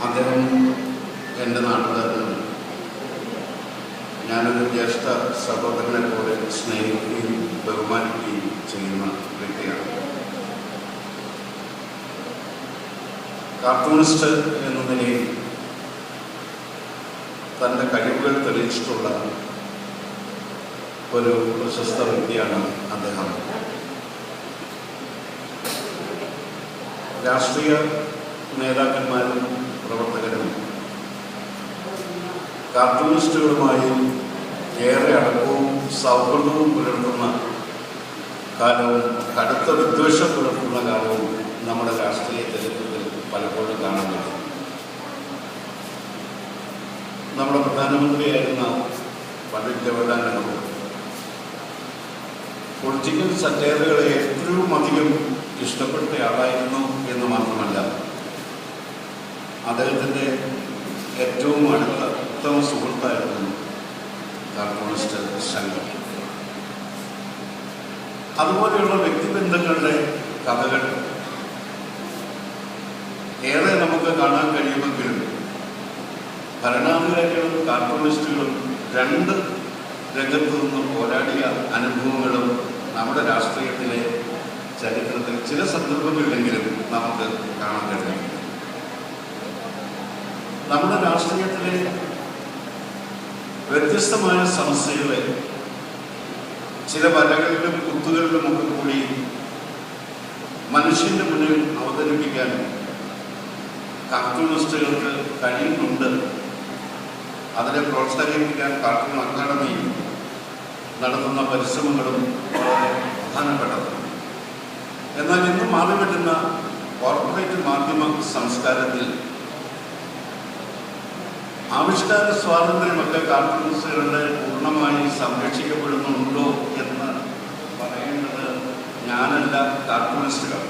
അദ്ദേഹം എൻ്റെ നാട്ടുകാരനാണ്. ഞാനൊരു ജ്യേഷ്ഠ സഹോദരനെ പോലെ സ്നേഹിക്കുകയും ബഹുമാനിക്കുകയും ചെയ്യുന്ന വ്യക്തിയാണ്. കാർട്ടൂണിസ്റ്റ് എന്ന നിലയിൽ തൻ്റെ കഴിവുകൾ തെളിയിച്ചിട്ടുള്ള ഒരു പ്രശസ്ത വ്യക്തിയാണ് അദ്ദേഹം. രാഷ്ട്രീയ നേതാക്കന്മാരും പ്രവർത്തകരും കാർട്ടൂണിസ്റ്റുകളുമായി ഏറെ അടുപ്പവും സൗഹൃദവും പുലർത്തുന്ന കാലവും കടുത്ത വിദ്വേഷം പുലർത്തുന്ന കാലവും നമ്മുടെ രാഷ്ട്രീയ ചരിത്രത്തിൽ പലപ്പോഴും കാണാൻ കഴിയും. നമ്മുടെ പ്രധാനമന്ത്രിയായിരുന്ന പണ്ഡിറ്റ് ജവഹർലാൽ നെഹ്റു പൊളിറ്റിക്കൽ സറ്റയറുകളെ ഏറ്റവും അധികം ഇഷ്ടപ്പെട്ട ആളായിരുന്നു എന്ന് മാത്രമല്ല, അദ്ദേഹത്തിൻ്റെ ഏറ്റവും അടുത്ത ഉത്തമ സുഹൃത്തായിരുന്നു കാർട്ടൂണിസ്റ്റ് ശങ്കർ. അതുപോലെയുള്ള വ്യക്തിബന്ധങ്ങളുടെ കഥകൾ ഏറെ നമുക്ക് കാണാൻ കഴിയുമെങ്കിലും ഭരണാധികാരികളും കാർട്ടൂണിസ്റ്റുകളും രണ്ട് രംഗത്തു നിന്നും പോരാടിയ അനുഭവങ്ങളും നമ്മുടെ രാഷ്ട്രീയത്തിലെ ചരിത്രത്തിൽ ചില സന്ദർഭങ്ങളിലെങ്കിലും നമുക്ക് കാണാൻ കഴിയും. നമ്മുടെ രാഷ്ട്രീയത്തിലെ വ്യത്യസ്തമായ സമസ്യകളെ ചില വരകളിലും കുത്തുകളിലുമൊക്കെ കൂടി മനുഷ്യന്റെ മുന്നിൽ അവതരിപ്പിക്കാൻ കാർട്ടൂണിസ്റ്റുകൾക്ക് കഴിയുന്നുണ്ട്. അതിനെ പ്രോത്സാഹിപ്പിക്കാൻ കാർട്ടൂൺ അക്കാദമി നടത്തുന്ന പരിശ്രമങ്ങളും വളരെ പ്രധാനപ്പെട്ടതാണ്. എന്നാൽ ഇന്ന് മാറി വരുന്ന കോർപ്പറേറ്റ് മാധ്യമ സംസ്കാരത്തിൽ ആവിഷ്കാര സ്വാതന്ത്ര്യമൊക്കെ കാർട്ടൂണിസ്റ്റുകളുടെ പൂർണ്ണമായി സംരക്ഷിക്കപ്പെടുന്നുണ്ടോ എന്ന് പറയേണ്ടത് ഞാനല്ല, കാർട്ടൂണിസ്റ്റുകൾ.